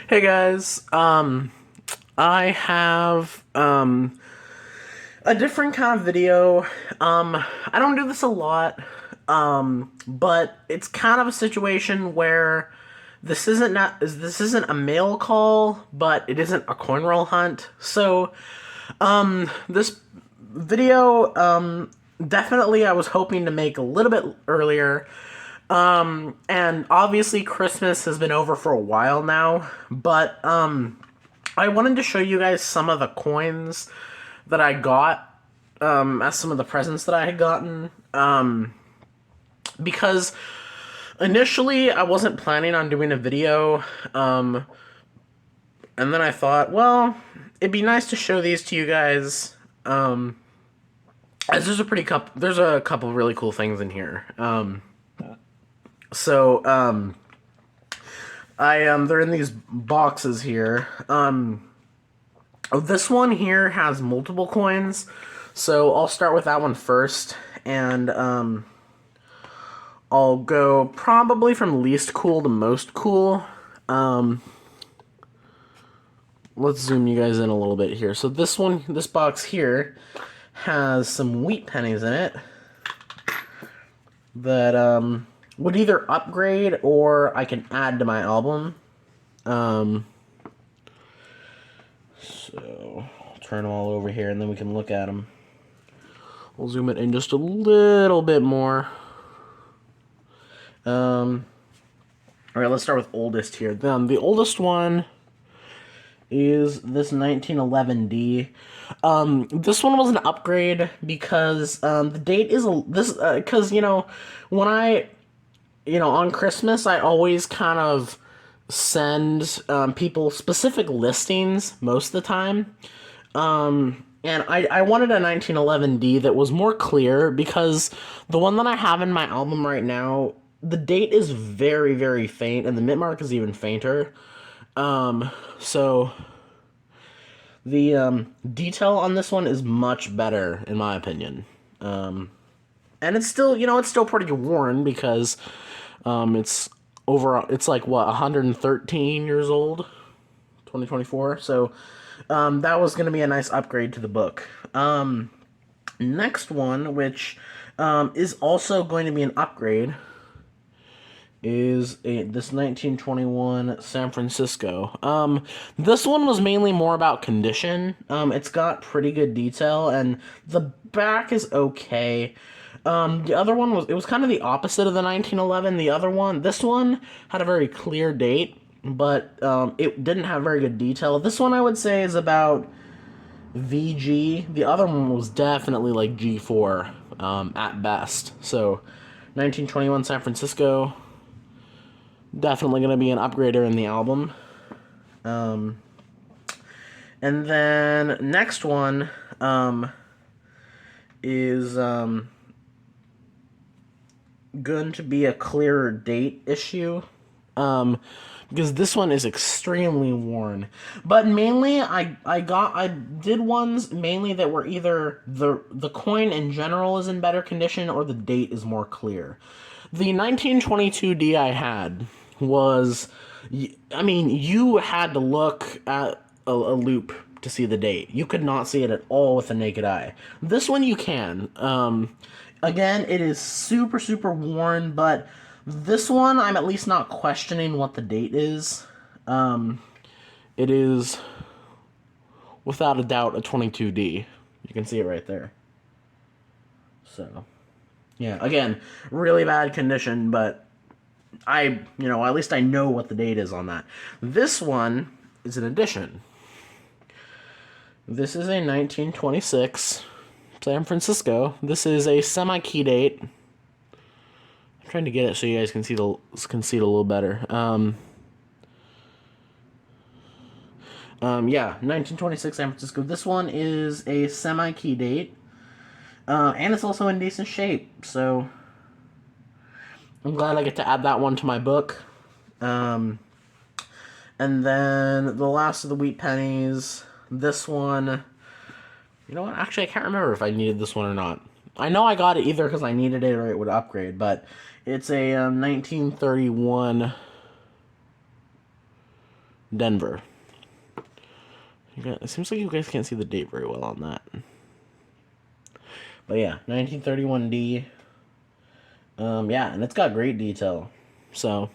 Hey guys, I have a different kind of video. I don't do this a lot, but it's kind of a situation where this isn't a mail call, but it isn't a coin roll hunt. So, this video, definitely I was hoping to make a little bit earlier. And obviously Christmas has been over for a while now, but I wanted to show you guys some of the coins that I got as some of the presents that I had gotten. Because initially I wasn't planning on doing a video, and then I thought, well, it'd be nice to show these to you guys. As there's a couple really cool things in here. So they're in these boxes here. This one here has multiple coins, so I'll start with that one first, and I'll go probably from least cool to most cool. Let's zoom you guys in a little bit here. So this box here has some wheat pennies in it that would either upgrade or I can add to my album. So I'll turn them all over here and then we can look at them. We'll zoom it in just a little bit more. Alright, let's start with oldest here. The oldest one is this 1911D. This one was an upgrade because the date is because when on Christmas I always kind of send people specific listings most of the time. And I wanted a 1911D that was more clear because the one that I have in my album right now, the date is very, very faint, and the mint mark is even fainter. So the detail on this one is much better, in my opinion. And it's still, it's still pretty worn because it's like, what, 113 years old? 2024. So that was going to be a nice upgrade to the book. Next one, which is also going to be an upgrade, is this 1921 San Francisco. This one was mainly more about condition. It's got pretty good detail, and the back is okay. The other one was kind of the opposite of the 1911. This one had a very clear date, but it didn't have very good detail. This one I would say is about VG. The other one was definitely like G4 at best. So 1921 San Francisco, definitely going to be an upgrader in the album. And then next one is going to be a clearer date issue. Because this one is extremely worn. But mainly, I did ones mainly that were either the coin in general is in better condition or the date is more clear. The 1922D I had was, I mean, you had to look at a loop to see the date. You could not see it at all with the naked eye. This one you can. Again, it is super, super worn, but this one, I'm at least not questioning what the date is. It is, without a doubt, a 22D. You can see it right there. So, yeah, again, really bad condition, but at least I know what the date is on that. This one is an addition. This is a 1926 San Francisco. This is a semi-key date. I'm trying to get it so you guys can see it a little better. Yeah, 1926 San Francisco. This one is a semi-key date, and it's also in decent shape. So I'm glad I get to add that one to my book. And then the last of the wheat pennies. This one, you know what? Actually, I can't remember if I needed this one or not. I know I got it either because I needed it or it would upgrade, but it's a 1931 Denver. It seems like you guys can't see the date very well on that. But yeah, 1931D. Yeah, and it's got great detail. So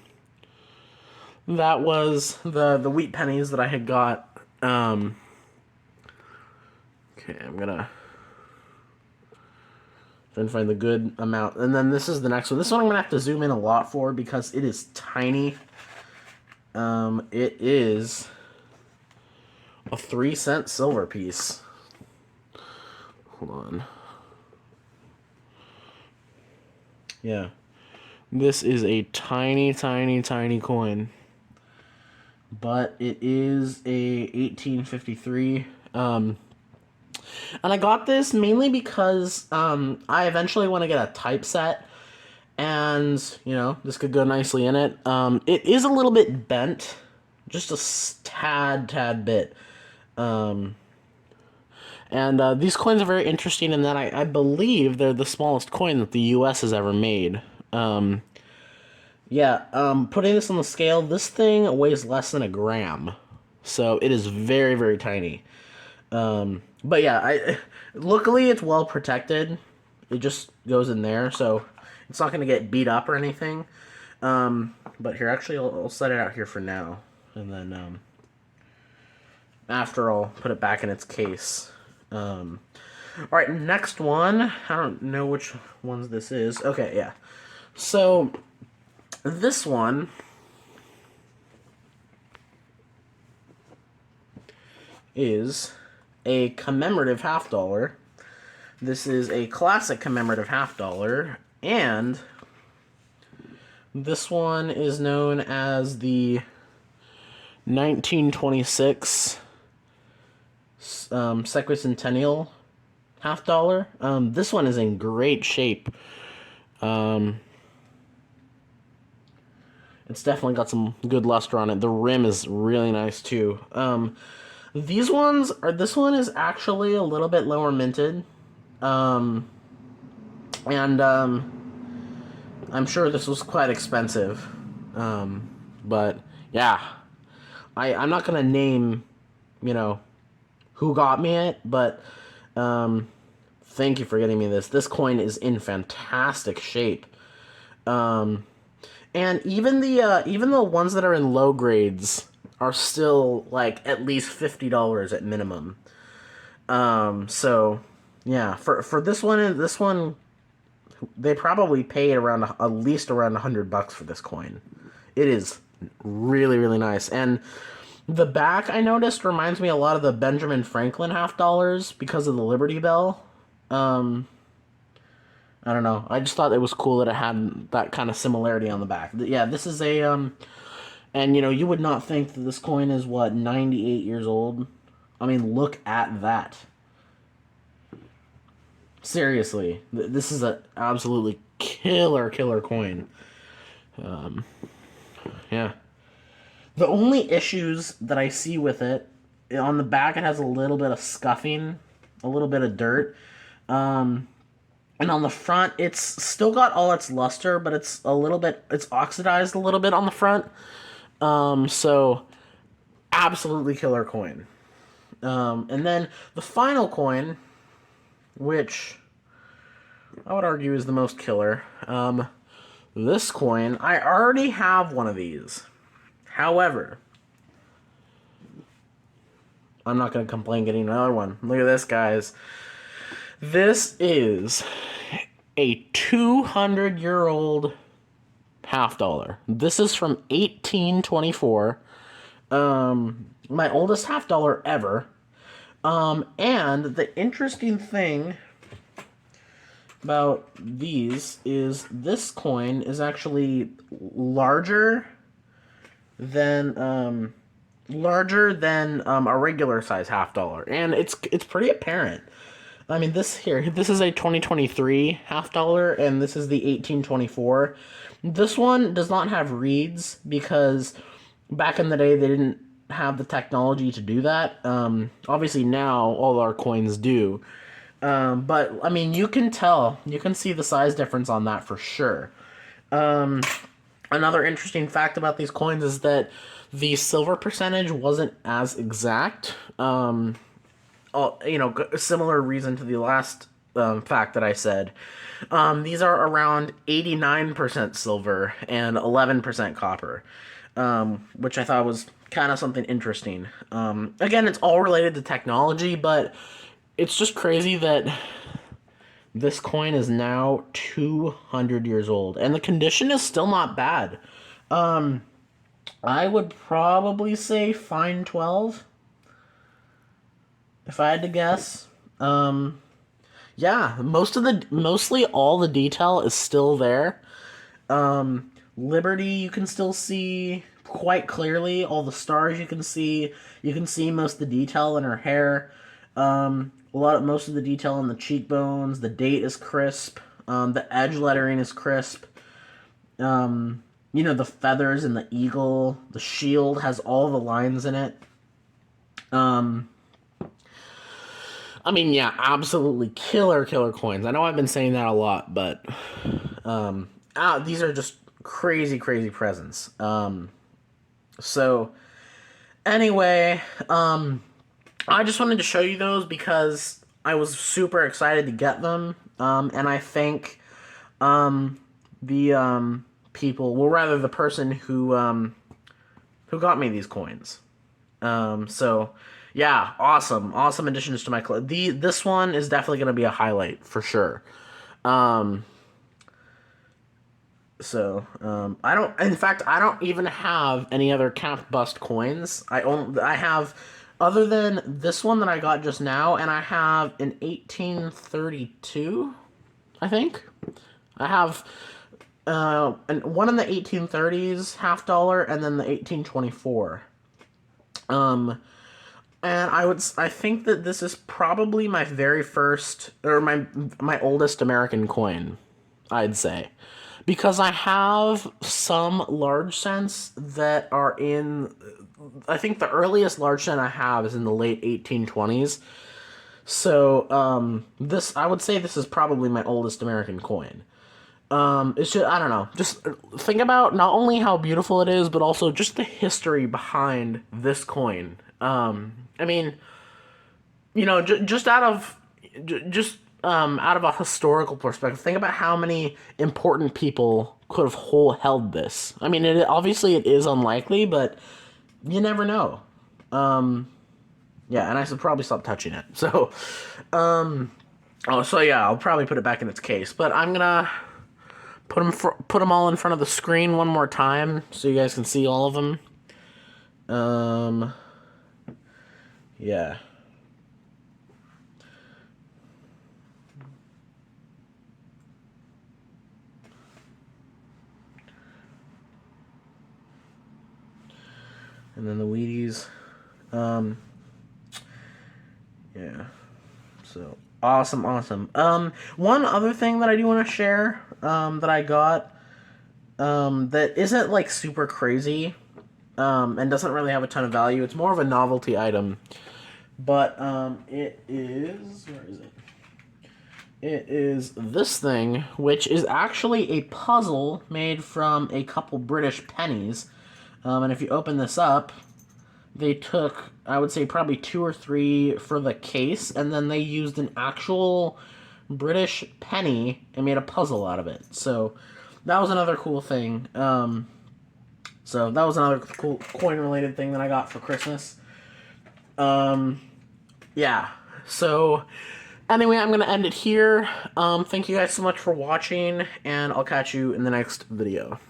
that was the wheat pennies that I had got. Okay, I'm gonna try and find the good amount. And then this is the next one. This one I'm gonna have to zoom in a lot for because it is tiny. It is a 3-cent silver piece. Hold on. Yeah. This is a tiny, tiny, tiny coin. But it is a 1853. And I got this mainly because I eventually want to get a typeset. And, you know, this could go nicely in it. It is a little bit bent. Just a tad bit. These coins are very interesting in that I believe they're the smallest coin that the U.S. has ever made. Putting this on the scale, this thing weighs less than a gram. So it is very, very tiny. But yeah, luckily it's well protected. It just goes in there, so it's not going to get beat up or anything. But here, actually, I'll set it out here for now. And then after, I'll put it back in its case. Alright, next one. I don't know which ones this is. Okay, yeah. So, this one is a commemorative $50. This is a classic commemorative $50, and this one is known as the 1926 Sesquicentennial $50. This one is in great shape. It's definitely got some good luster on it. The rim is really nice too. This one is actually a little bit lower minted. I'm sure this was quite expensive. But yeah, I'm not gonna name, you know, who got me it, but thank you for getting me this. This coin is in fantastic shape. And even the ones that are in low grades are still like at least $50 at minimum. So yeah, for this one, they probably paid around at least around $100 for this coin. It is really, really nice. And the back, I noticed, reminds me a lot of the Benjamin Franklin $50 because of the Liberty Bell. I don't know. I just thought it was cool that it had that kind of similarity on the back. Yeah, this is a and you know, you would not think that this coin is 98 years old. I mean, look at that. Seriously, this is a absolutely killer coin. Yeah. The only issues that I see with it, on the back it has a little bit of scuffing, a little bit of dirt. And on the front, it's still got all its luster, but it's oxidized a little bit on the front. So absolutely killer coin. And then the final coin, which I would argue is the most killer. This coin, I already have one of these. However, I'm not going to complain getting another one. Look at this, guys. This is a 200-year-old $50. This is from 1824. My oldest $50 ever. And the interesting thing about these is this coin is actually larger than a regular size $50, and it's pretty apparent. I mean, this is a 2023 $50, and this is the 1824. This one does not have reeds because back in the day they didn't have the technology to do that. Obviously now all our coins do. But I mean, you can see the size difference on that for sure. Another interesting fact about these coins is that the silver percentage wasn't as exact. A similar reason to the last fact that I said. These are around 89% silver and 11% copper, which I thought was kind of something interesting. Again, it's all related to technology, but it's just crazy that this coin is now 200 years old, and the condition is still not bad. I would probably say fine 12, if I had to guess. Yeah, mostly all the detail is still there. Liberty you can still see quite clearly. All the stars you can see. You can see most of the detail in her hair. Most of the detail in the cheekbones. The date is crisp. The edge lettering is crisp. The feathers and the eagle. The shield has all the lines in it. Yeah, absolutely killer coins. I know I've been saying that a lot, but these are just crazy presents. So anyway, I just wanted to show you those because I was super excited to get them. And I think the people, well, rather the person who got me these coins. So yeah, awesome additions to my club. This one is definitely going to be a highlight for sure. I don't. In fact, I don't even have any other capped bust coins. I have, other than this one that I got just now, and I have an 1832. I think I have and one in the 1830s $50, and then the 1824. And I think that this is probably my very first, or my oldest American coin, I'd say. Because I have some large cents that are in, I think the earliest large cent I have is in the late 1820s. So, I would say this is probably my oldest American coin. It's just, I don't know, just think about not only how beautiful it is, but also just the history behind this coin. Just out of a historical perspective, think about how many important people could have held this. Obviously it is unlikely, but you never know. Yeah, and I should probably stop touching it. So, I'll probably put it back in its case, but I'm gonna put them all in front of the screen one more time so you guys can see all of them. Yeah. And then the Wheaties. Yeah. So, awesome. One other thing that I do want to share, that I got, that isn't, like, super crazy, and doesn't really have a ton of value. It's more of a novelty item. But, it is... Where is it? It is this thing, which is actually a puzzle made from a couple British pennies. And if you open this up, they took, I would say, probably 2 or 3 for the case, and then they used an actual British penny and made a puzzle out of it. So that was another cool thing. So that was another cool coin-related thing that I got for Christmas. Yeah. So anyway, I'm going to end it here. Thank you guys so much for watching, and I'll catch you in the next video.